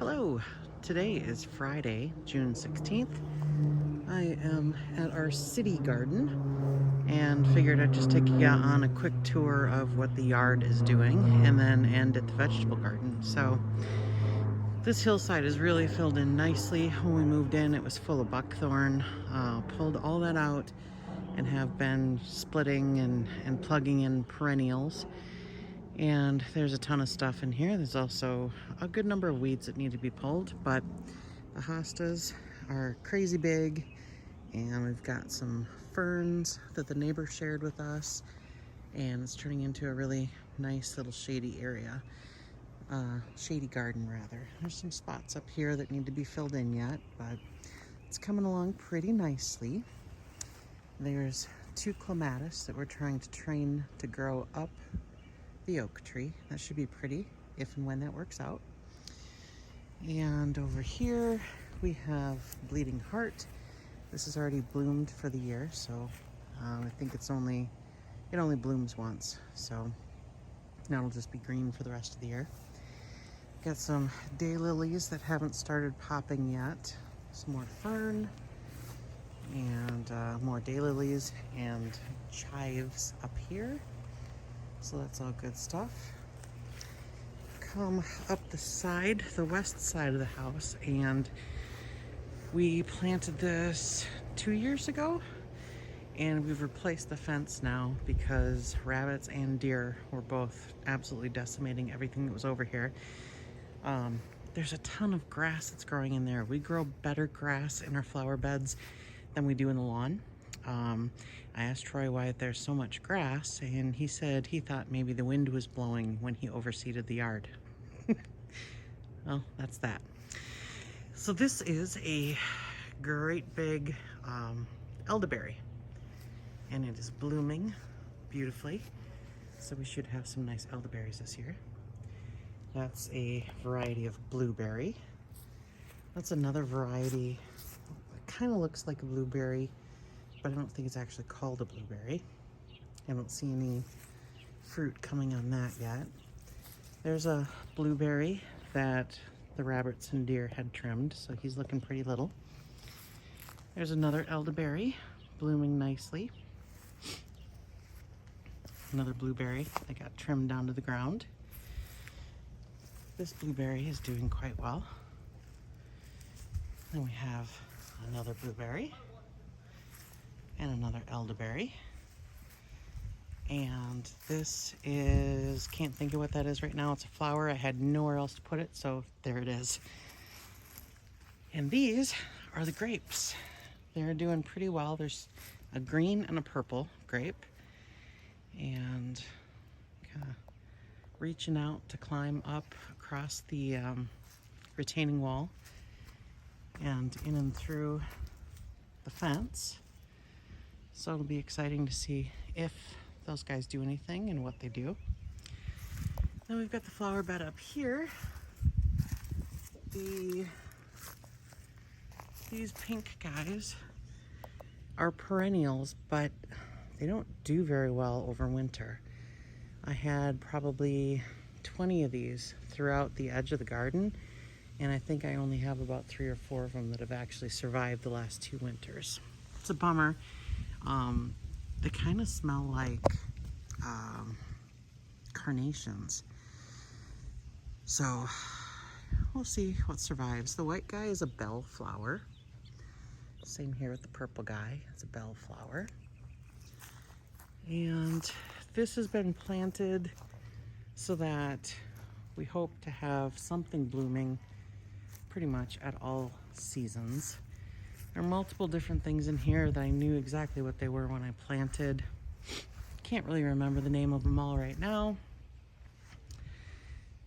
Hello, today is Friday, June 16th. I am at our city garden and figured I'd just take you on a quick tour of what the yard is doing and then end at the vegetable garden. So this hillside is really filled in nicely. When we moved in, it was full of buckthorn. Pulled all that out and have been splitting and plugging in perennials. And there's a ton of stuff in here. There's also a good number of weeds that need to be pulled, but the hostas are crazy big, and we've got some ferns that the neighbor shared with us, and it's turning into a really nice little shady area. Shady garden, rather. There's some spots up here that need to be filled in yet, but it's coming along pretty nicely. There's 2 clematis that we're trying to train to grow up the oak tree. That should be pretty if and when that works out. And over here we have bleeding heart. This is already bloomed for the year, so I think it only blooms once, so now it'll just be green for the rest of the year. Got some daylilies that haven't started popping yet, some more fern, and more daylilies and chives up here. So that's all good stuff. Come up the west side of the house, and we planted this 2 years ago, and we've replaced the fence now because rabbits and deer were both absolutely decimating everything that was over here. There's a ton of grass that's growing in there. We grow better grass in our flower beds than we do in the lawn. I asked Troy why there's so much grass, and he said he thought maybe the wind was blowing when he overseeded the yard. Well, that's that. So this is a great big elderberry, and it is blooming beautifully. So we should have some nice elderberries this year. That's a variety of blueberry. That's another variety. It kind of looks like a blueberry, but I don't think it's actually called a blueberry. I don't see any fruit coming on that yet. There's a blueberry that the rabbits and deer had trimmed, so he's looking pretty little. There's another elderberry blooming nicely. Another blueberry that got trimmed down to the ground. This blueberry is doing quite well. Then we have another blueberry and another elderberry. And this is, can't think of what that is right now. It's a flower. I had nowhere else to put it, so there it is. And these are the grapes. They're doing pretty well. There's a green and a purple grape. And kind of reaching out to climb up across the retaining wall and in and through the fence. So it'll be exciting to see if those guys do anything and what they do. Then we've got the flower bed up here. These pink guys are perennials, but they don't do very well over winter. I had probably 20 of these throughout the edge of the garden, and I think I only have about 3 or 4 of them that have actually survived the last 2 winters. It's a bummer. They kind of smell like carnations. So we'll see what survives. The white guy is a bellflower. Same here with the purple guy. It's a bellflower. And this has been planted so that we hope to have something blooming pretty much at all seasons. There are multiple different things in here that I knew exactly what they were when I planted. Can't really remember the name of them all right now,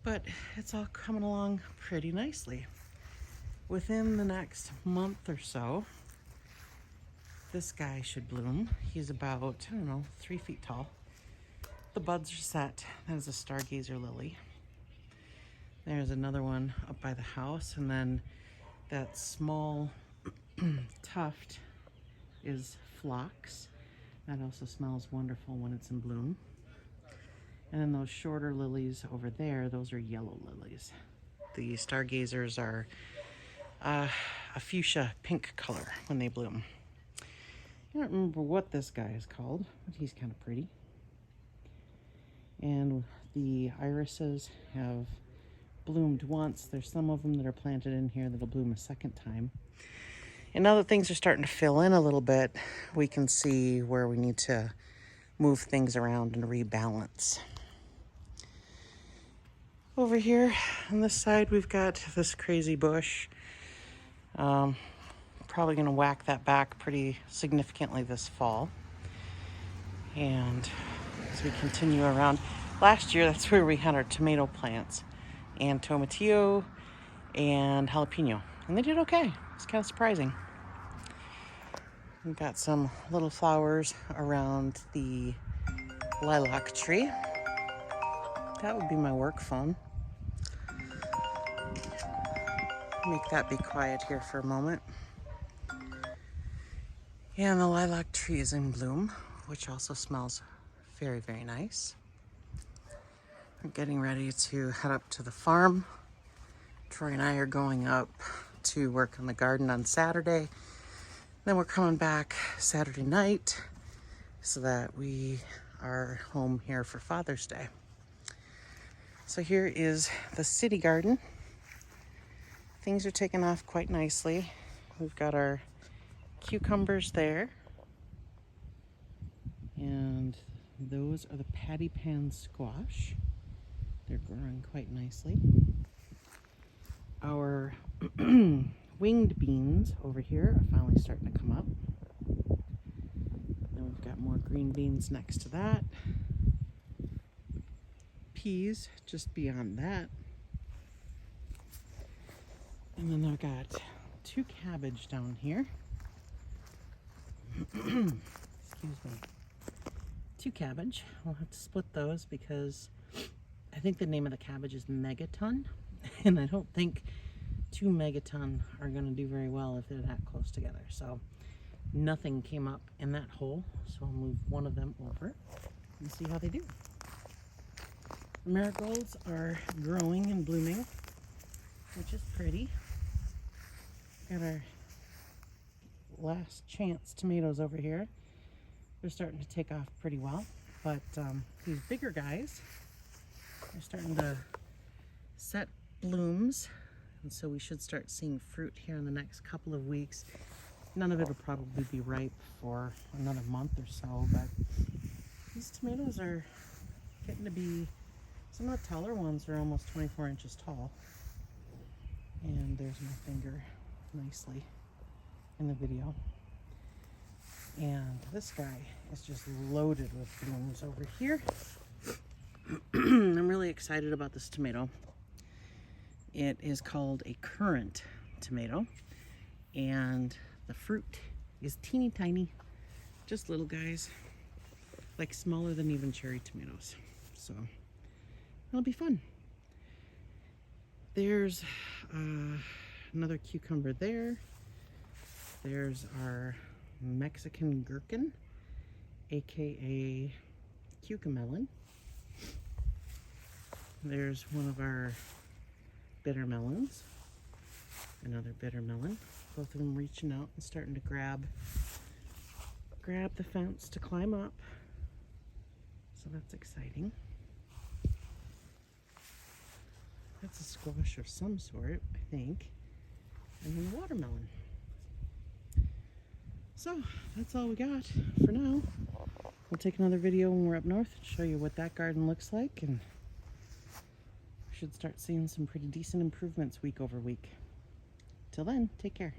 but it's all coming along pretty nicely. Within the next month or so, this guy should bloom. He's about, 3 feet tall. The buds are set. That is a stargazer lily. There's another one up by the house, and then that small tuft is phlox. That also smells wonderful when it's in bloom. And then those shorter lilies over there, those are yellow lilies. The stargazers are a fuchsia pink color when they bloom. I don't remember what this guy is called, but he's kind of pretty. And the irises have bloomed once. There's some of them that are planted in here that'll bloom a second time. And now that things are starting to fill in a little bit, we can see where we need to move things around and rebalance. Over here on this side, we've got this crazy bush. Probably going to whack that back pretty significantly this fall. And as we continue around, last year that's where we had our tomato plants, and tomatillo and jalapeno, and they did okay. It's kind of surprising. We've got some little flowers around the lilac tree. That would be my work phone. Make that be quiet here for a moment. And the lilac tree is in bloom, which also smells very, very nice. We're getting ready to head up to the farm. Troy and I are going up to work on the garden on Saturday. Then we're coming back Saturday night so that we are home here for Father's Day. So here is the city garden. Things are taking off quite nicely. We've got our cucumbers there. And those are the patty pan squash. They're growing quite nicely. Our winged beans over here are finally starting to come up. Then we've got more green beans next to that. Peas just beyond that. And then I've got 2 cabbage down here. Excuse me. 2 cabbage. We'll have to split those because I think the name of the cabbage is megaton. And I don't think 2 megaton are going to do very well if they're that close together. So nothing came up in that hole. So I'll move one of them over and see how they do. The marigolds are growing and blooming, which is pretty. Got our last chance tomatoes over here. They're starting to take off pretty well, but these bigger guys are starting to set blooms, and so we should start seeing fruit here in the next couple of weeks. None of it will probably be ripe for another month or so, but these tomatoes are getting to be, some of the taller ones are almost 24 inches tall. And there's my finger nicely in the video. And this guy is just loaded with blooms over here. I'm really excited about this tomato. It is called a currant tomato, and the fruit is teeny tiny, just little guys, like smaller than even cherry tomatoes. So it'll be fun. There's another cucumber there. There's our Mexican gherkin, aka cucamelon. There's one of our bitter melons, another bitter melon. Both of them reaching out and starting to grab the fence to climb up. So that's exciting. That's a squash of some sort, I think. And then watermelon. So that's all we got for now. We'll take another video when we're up north and show you what that garden looks like, and we should start seeing some pretty decent improvements week over week. Till then, take care.